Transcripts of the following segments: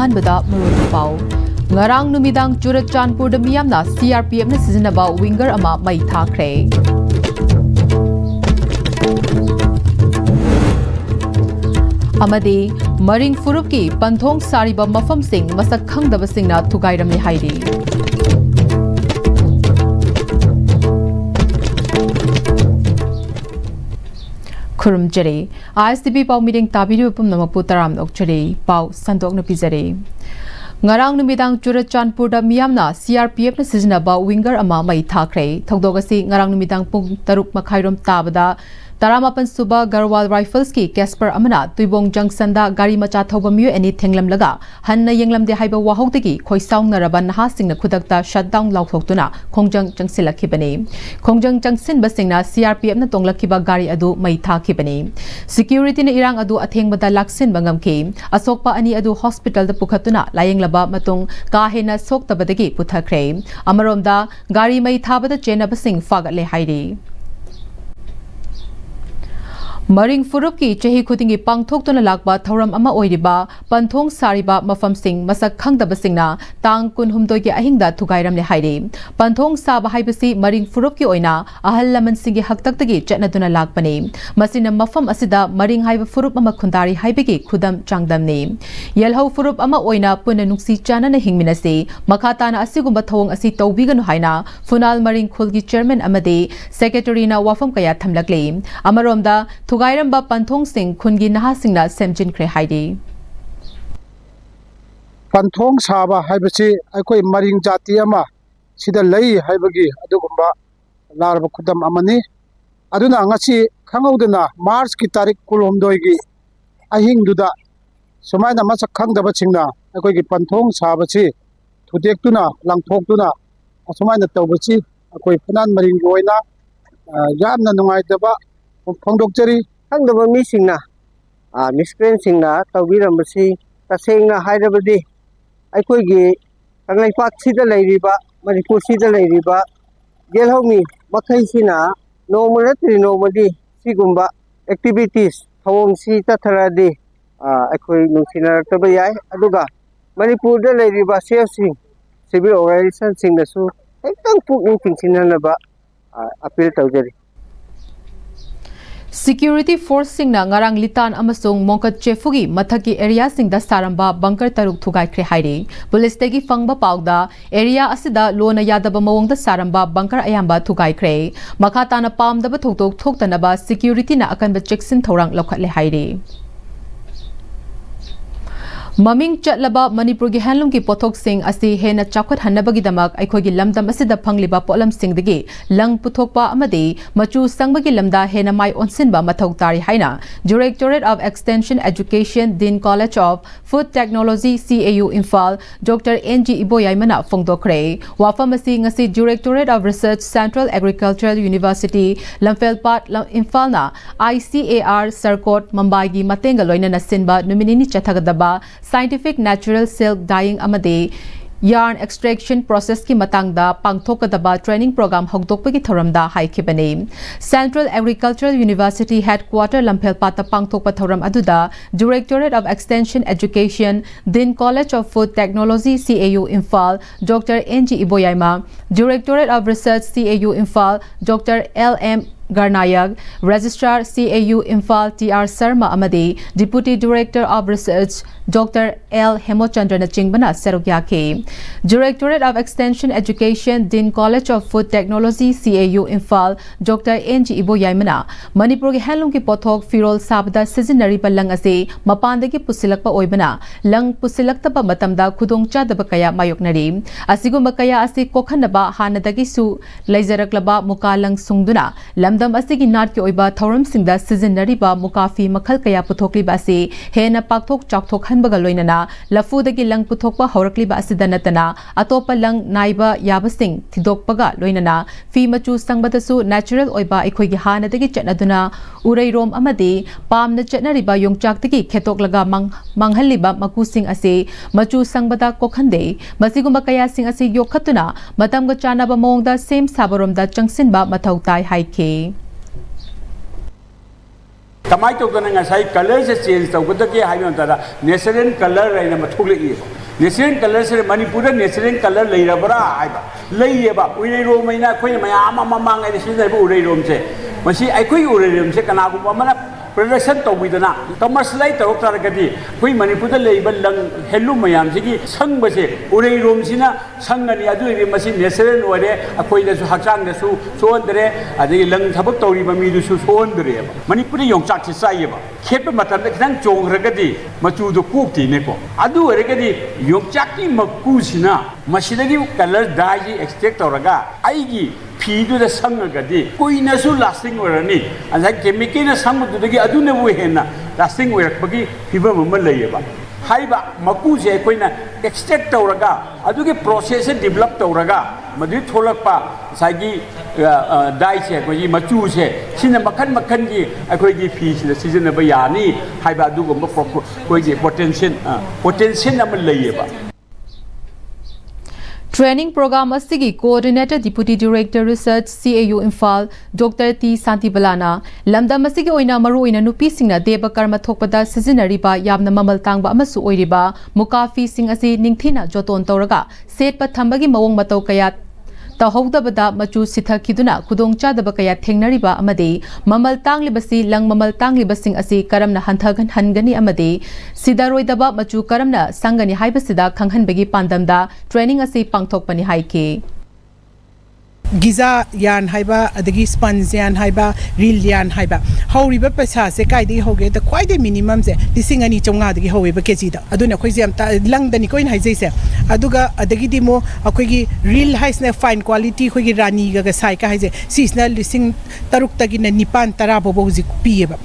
अहानबदा मरोल पाउ ngarang numidang Churachandpur da miyamna CRPF na sizinaba winger ama mai thakre amadi maring furup ki panthong sariba mafam sing masak khangdaba singna thugairam ni hairi Kurum jere ISTB pau meeting tabiru pum namapu taram okjere pau sandok na pizare ngarang numidang Churachandpur da miyamna CRPF na sizinaba winger ama mai thakre thogdogasi ngarang numidang pung taruk makhairom tabada Taramapan Suba Garwal Rifles ki Casper Amana Tuibong Junction da gari macha thoba miyo ani thenglam laga hanna yenglam de haiba wahok de ki khoisaung naraban ha singna khudakta shutdown lauthoktuna khongjang changsilakhibani khongjang changsin basingna CRPF na tonglakhiba gari adu mai thakhibani security na irang adu athengbada laksin bangam ki asokpa ani adu hospital da pukhatuna layenglaba matung ka hena soktabadagi puthakre amaromda gari mai thabada chenabasing fagat le hairi Maring Furup ki chahi khudingi pangthoktuna lakba thoram ama oiriba panthong sariba mafam sing masak khangdaba singna tang kun humdoi ki ahingda thugairam le hairi panthong saba haibasi Maring Furup ki oina ahal laman singi haktaktagi chatnaduna lakpani masina mafam asida Maring haiba Furup ama khundari haibagi khudam changdamni yelhau Furup ama oina puna nuksi chana na hingminase makhatana asigumba thawong asi tawbiganu haina Funal Maring khulgi chairman amade secretary na wafam kaya thamlakle amaromda Thugairamba Panthong Singh Khungi Naha Singna Semjin Kre Haidi Panthong Saba Haibasi Akoi Maring Jati Ama Sida Lay Haibagi Adugumba Larba Kudam Amani Aduna Ngasi Kangaudana Mars ki Tarik Kulum Doigi Ahing Duda Sumaina Masak Kangdaba Singna Akoi ki Panthong Sabasi Tudektuna Langthoktuna Sumaina Tawbasi Akoi Punan Maring Goina Yamna Nungaitaba Pongdokjari Hangdaba mi singna miscreant singna tawbiramasi tasengna hairabadi aikoigi kanglaipak sida leiriba Manipur sida leiriba gelhomi makhai sina nomanatri nomadi sigumba activities thawong si tatharadi aikoi nungsina tabayai aduga Manipur da leiriba sing civil organization singna su ekang pukning tingsinanaba appeal tawjari Security Force Singna ngarang litan amasung mongkat chefugi mathaki area singda saramba bunker taruk thugai kre hairi police tegi fangba pawda area asida lona yadaba mawongda saramba bunker ayamba thugai kre makhatana pamdaba thoktok thoktanaba security na akanba checksin thorang lokhatle hairi Maming chatlaba Manipur gi handloom ki pothok sing asi hena chakhot hanabagi damak aikhogi lamdam asida phangliba polam singdagi lang puthokpa amadi machu sangbagi lamda hena mai onsinba mathok tari haina Directorate of Extension Education Dean College of Food Technology CAU Imphal Dr. NG Iboyai mana phongdokre wafamasi ngasi Directorate of Research Central Agricultural University Lamfelpat Imphal na ICAR Sarkot Mumbai gi matenga loina na sinba numinini chathagadaba Scientific Natural Silk Dyeing amade yarn extraction process ki matangda pangthokadaba training program hogdokpagi thoramda haikibani Central Agricultural University Headquarter Lamfelpata pangthokpa thoram aduda Directorate of Extension Education Dean College of Food Technology CAU Imphal Dr. NG Iboyaima Directorate of Research CAU Imphal Dr. LM Garnayak, Registrar CAU Imphal TR Sarma Amadi, Deputy Director of Research Dr. L. Hemochandra Nachingbana Serugyake, Directorate of Extension Education Dean College of Food Technology CAU Imphal Dr. NG Iboyaimana, Manipur ki handloom ki pothok Firol Sabda Seasonary Balang ase Mapandagi Pusilakpa Oibana, Lang Pusilaktaba Matamda Kudong Chadaba Kaya Mayoknari, Asigumba Kaya Asi Kokhanaba Hanadagi Su Laizaraklaba Mukalang Sungduna, Lamdam Asigi Nat ki Oiba Thoram Singda Seasonary Ba Mukafi Makhal Kaya Puthokli Basi, Hena Pakthok Chakthok Hanbaga Loinana, Lafudagi Lang Puthokpa Horakli Basida Natana, Atopa Lang Naiba Yabasing, Tidokpaga Loinana, Fi Machu Sangbatasu Natural Oiba Ikoigi Hanadagi Chatnaduna, Uray Rom Amadi, Pam na Chatnariba Yung Chaktaki Ketoklaga Manghaliba Makusing Ase, Machu Sangbata Kokhande, Masigumba Kaya Sing Ase Yokatuna, Matamga Chanaba Mongda Same Sabarom da Changsinba Matautai Haike. कमाई तौदना ngasai color se change tawgdage haiba tada natural color raina mathulei natural color se Manipur natural color leirabra haiba leiba uirei rom maina khoi mayam mamang ai si dai bu urei rom se masi ai khoi urei rom se kana gu mana production tawidana commercialize tawk taragadi khoi Manipur da leiba lang helu mayam sigi sang base urei rom sina sangani adu ri masi natural ore akhoi da su hakchang da su sondre adi lang thabak tawri ba mi du su sondre Manipur yongchak si sai ba khepa matam da khang chong ragadi machu du kuk ti ne ko adu ragadi yongchak ki makku sina masidagi color dye ji extract tawraga ai gi 피도 상가디 코이나수 라스팅 워라니 안사 케미케나 상무도기 아두네 부헤나 라스팅 워럭버기 피범 뭐 레이바 하이바 마쿠제 코이나 extract तौरगा अदुगे process से develop तौरगा मदु थोलकपा सागी die से कोई मचू से सिने मखन मखन की अखोई फी से season यानी हाइबा अदुगुम कोई potential अम लैयेबा Training program asigi coordinator deputy director research CAU Imphal Dr T Santibalana lamdam asigi oina maru oina nupi singna deba karma thokpada sizinariba yamna mamal tangba amasu oiriba mukafi sing asi ningthina joton tawraga setpa thambagi mawong matau kaya तहौदबदा मचु सिथखिदुना खुदोंग चादब कया थेंगनरिबा अमदे ममल तांगलिबसी lung ममल तांगलिबसिंग असि करमना हंथगन हनगनी अमदे सिदारोइदबा मचु करमना संगनी हाइबसिदा खंगहनबगी पांदमदा training असि पांगथोकपनि हाइके गिजा यान हाइबा अदगी sponge यान हाइबा reel यान हाइबा हौरिबा पैसा से काइदि होगे त क्वाइदे मिनिमम से लिसिंग अनि चोंगा दगी होवेबा केजी दा अदुना खोइजे अमता लंगदनी कोइन हाइजै से अदुगा अदगी दिमो अखोइगी रील हाइसने फाइन क्वालिटी खोइगी रानी गा साइ का हाइजे सिसना लिसिंग तरुक तगी न निपान तरा बोबो हुजि पिएबा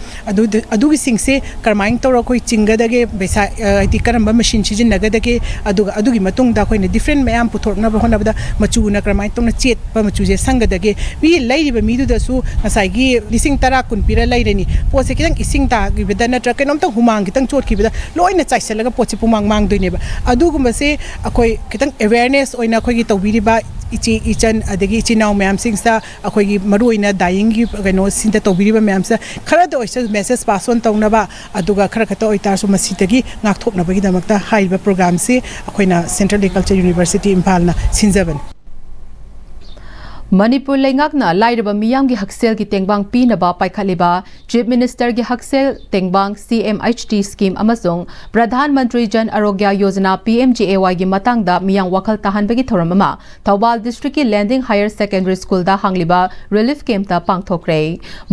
अदुगी सिंग से करमाइंग तोरा खोइ चिंगदगे पैसा आइति करम मशीन सिजिन नगदगे अदुगी मतुंग दा खोइने डिफरेंट मैम पुथोरना होनबदा मचुना करमाइंग तोना चेत चुजे संगदगे बी लैरिबा मीदुदसु नसाइगी लिसिंग तरा कुन पिरा लैरनी पोसे कितंग इसिंग ता गिबदा नट्रा केनोमता हुमांग कितंग चोटखिबदा लोइना चाइसलगा पोचे पुमांग मांग दोइनेबा अदुगुमसे अखोइ कितंग अवेयरनेस ओइना अखोइगी तौबिरिबा इची इचन अदगी इचिनाव मैम सिंगसा अखोइगी मरुइना दाइंगी केनो सिंता तौबिरिबा मैमसा खरा द ओइस मेसेज पास ऑन तौनबा अदुगा खरा खता ओइतासु मसितगी नाखथोकनबगी दमकता हाइबा प्रोग्राम से अखोइना सेंट्रल एग्रीकल्चर यूनिवर्सिटी इम्फालना सिंजबन Manipur lengakna lairaba miyam gi haksel gi tengbang pinaba paikaliba chief minister gi haksel tengbang CMHT scheme amasung pradhan mantri jan arogya yojana PMJAY gi matangda miyang wakal tahanbagi thoramama Thawbal district ki landing higher secondary school da hangliba relief camp ta pangthokre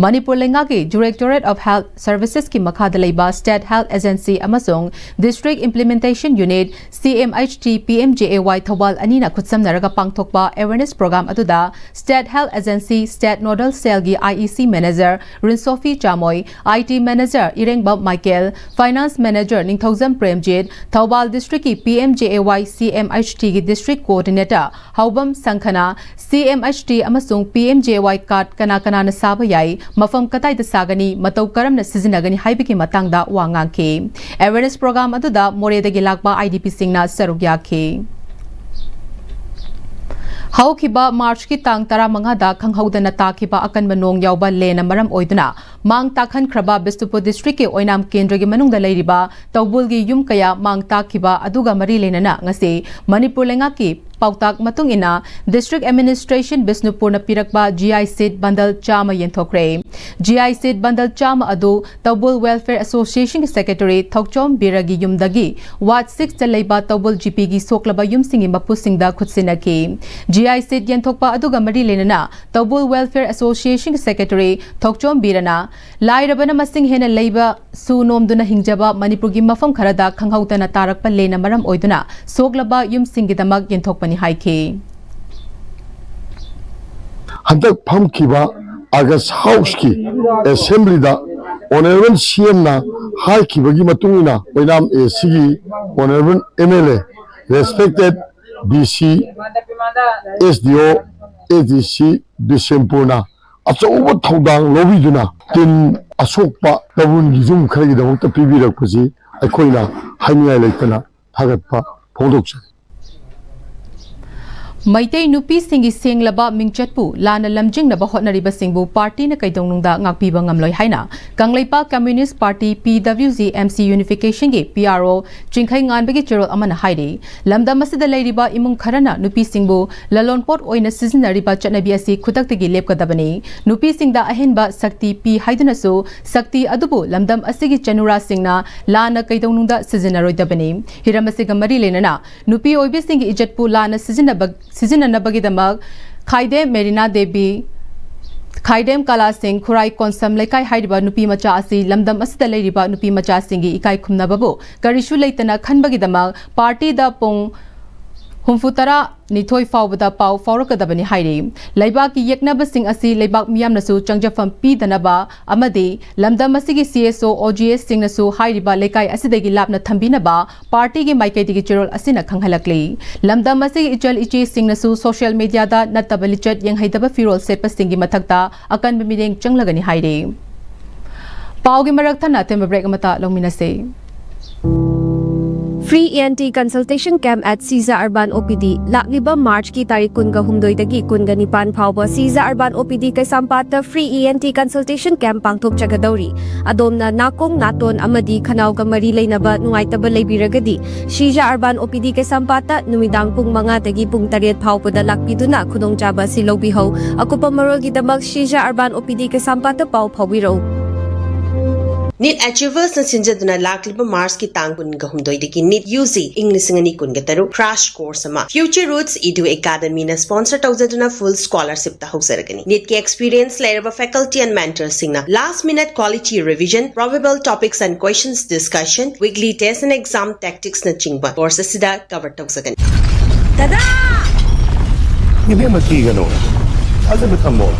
Manipur lengaki directorate of health services ki makhada leiba state health agency amasung district implementation unit CMHT PMJAY Thawbal anina khutsamnaraga pangthokba awareness program aduda State Health Agency State Nodal Cell gi IEC Manager Rinsofi Chamoy, IT Manager Irengbab Michael, Finance Manager Ningthauzam Premjit, Thawbal District ki PMJAY CMHT gi District Coordinator Haubam Sankhana, CMHT amasung PMJAY card kana na saba yai, mafam katai da sagani, matau karam na sizinagani haibiki matangda wangangke. Awareness program aduda Moredagi lakba IDP singna sarugyake. Haukiba March ki tang tara manga da khanghaudana takiba akan manong yauba lena maram oiduna mang takhan khraba Bistupur district ke oinam kendra gi manungda leiriba Tawbul gi yum kaya mang takiba aduga mari lenana ngase Manipur lenga ki pautak matung ina district administration Bisnupur na pirakba GI seat bundle chama yenthokre GI seat bundle chama adu Tawbul Welfare Association secretary Thokchom Biragi yumdagi Ward 6 chalaiba Tawbul GP gi soklaba yum singi mapu singda khutsinaki GI seat yenthokpa aduga mari lenana Tawbul Welfare Association secretary Thokchom Birana lairabana masing hena leiba su nomduna hingjaba Manipur gi mafam kharada khanghautana tarakpa lena maram oiduna soklaba yum singi damak yenthokpa Hantak Pam Kiba Agas House ki Assembly da Honorable CM na High Kibagi Matungina Oinam ACG Honorable MLA Respected BC SDO ADC Bisempurna After over Todang Lobiduna Tin Asokpa Tabun Gizum Kari the Wota PB Rakuzi Akoina Hanya Lakana Tagatpa Production Maitai nupi singi senglaba mingchatpu lana lamjingnaba hotnaribasingbu party na kaidongnungda ngakpiba ngamloi haina Kanglaipa Communist Party PWG MC Unification gi PRO chingkhai nganbagi cherol amana hairi lamda masida leiriba imung kharana nupi singbu lalonpot oina sizinariba chatnabi asi khudaktagi lepkadabani nupi singda ahenba sakti pi haiduna su sakti adubu lamdam asigi chanura singna lana kaidongnungda sizinaroidabani hiramasiga mari lenana nupi oibi singi ijatpu lana sizinanabagidamag Khaidem Merina Devi Khaidem Kala Singh Khurai Konsam Lekai Haidiba Nupi Macha Asi Lamdam Asida Leiriba Nupi Macha Singhi Ikai Khumnababu Karishu Leitana Khanbagidamag Party da Pong Humfutara Nithoi Fawbada Pau Faurakadabani Hairi Laibaki Yeknaba Singh Asi Laibak Miyamnasu Changjafam P Danaba Amadi Lamdam Asigi CSO OGS Singh Nasu Hairiba Lekai Asidagi Lapna Thambinaba Party gi Maikaitigi Chirol Asina Khanghalakli Lamdam Asigi Ichal Ichi Singh Nasu social media da Natabalichat Yang Haidaba Firol Setpa Singhi Mathakta Akan Bimideng Changlagani Hairi Paugi Maraktana Temba Break Amata Longminase Free ENT consultation camp at Siza Urban OPD Lakliba March ki tarik kun ga humdoi dagi kun ga nipan phawba Siza Urban OPD kay sampata free ENT consultation camp pangthop chagadauri adomna nakong naton amadi khanaw ga mari leinaba nungaitaba leibiragadi Siza Urban OPD kay sampata numidang pung mga dagi pung 8 phawpada lakpiduna khudongchaba silobihau akupa marol gidamag Siza Urban OPD kay sampata paw phawiro NEET Achievers na sinjaduna lakliba Mars ki tangkun gahumdoy diki NEET UZ English ngani kun gataru crash course ama Future Roots Edu Academy na sponsor tawzaduna full scholarship ta hausaragani NEET ki experience lairaba faculty and mentors singna last minute quality revision probable topics and questions discussion weekly test and exam tactics na chingba course sida cover tawzagani Tada Ibe makigano Azabutamo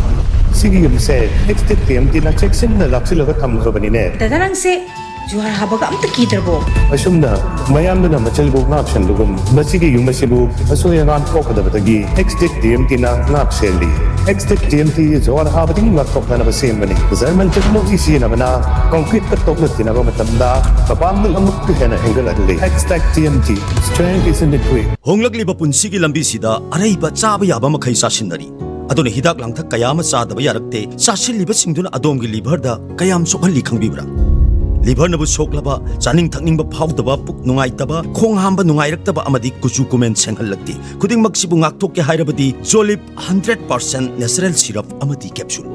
Sige yung se, next time na check sin na laksilo ka tamgo ba nine? Tadarang se, juhar habaga am takitar bo. Asum na, mayam na machalbo na option lugum. Masige yung masibu, aso yung an ko kada batagi. Next time na napseli. Next time juhar habating laptop na nabasim ba ni? Zaman technology siya na mana concrete ka tok na tinago matanda. Papamul ang mukha na hinggal adli. Next time strength is in the way. Honglagli ba punsigi lambi sida aray ba chaba yaba makai sasinari. Aduna hidak langthak kayama sadaba yarakte sasil liba singduna adomgi liver da kayam sokhalli khangbibra liver nabu soklaba chaning thakning ba phawdaba puk nungai taba khong hamba nungai raktaba amadi kuchu comment senghallakti khuding maksibu ngakthok ke hairabadi Jolip 100% natural syrup amadi capsule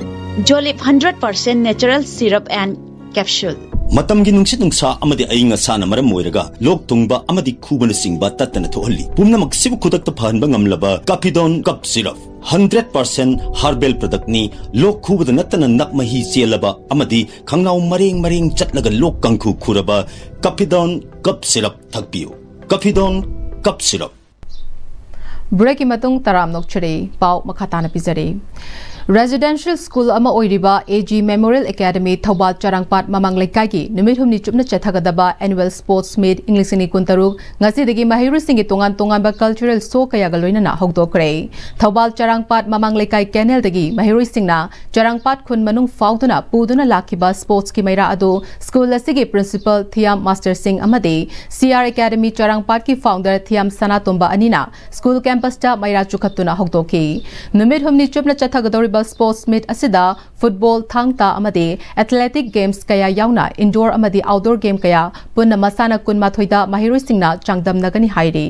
Jolip 100% natural syrup and capsule matamgi nungsit nungsa amadi ainga sana maram moiraga lok tungba amadi khubana singba tatana thohalli pumna maksibu khudakta phanba ngamlaba Capidon cup syrup 100% herbal product ni lok khubada natana nakmahi chelaba amadi khangnaw maring chatlaga lok kangkhu khuraba Capidon cup syrup thakpiu Capidon cup syrup Break imatung taram nokchare pau makhatana pizare Residential School ama oiriba AG Memorial Academy Thobal Charangpat Mamang Laikai ki numit humni chupna chathagadaba annual sports meet English ni kuntaruk ngasi degi mahiru singi tongan ba cultural show kaya galoina na hogdokre Thobal Charangpat Mamang Laikai Canal degi mahiru singna Charangpat khun manung fauduna puduna lakiba sports ki maira adu school asigi principal Thiam Master Singh amade CR Academy Charangpat ki founder Thiam Sanatomba anina school campus ta maira chukhatuna hogdoki numit humni chupna chathagadori sports meet asida football thangta amadi athletic games kaya yauna indoor amadi outdoor game kaya punna masana kunma thoida mahiroi singna changdam nagani hairi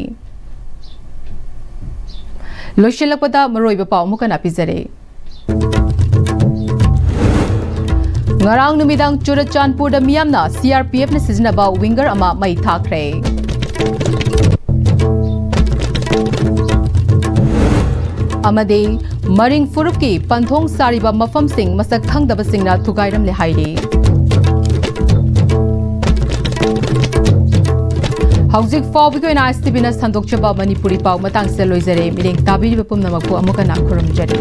loshilakpada maroiba paw mukana pizare ngarang numidang Churachandpur da miyamna CRPF na sizinaba winger ama mai thakre amade Maring Furuki Panthong Sariba Mafam Singh Masak Thangdaba Singna Thugairam le hairi Hauzik Fawbiko na Istv na Sandokchaba Manipuri Pau Matang Seloizare Miling Tabiri Bapum Namaku Amukana Kurum Jari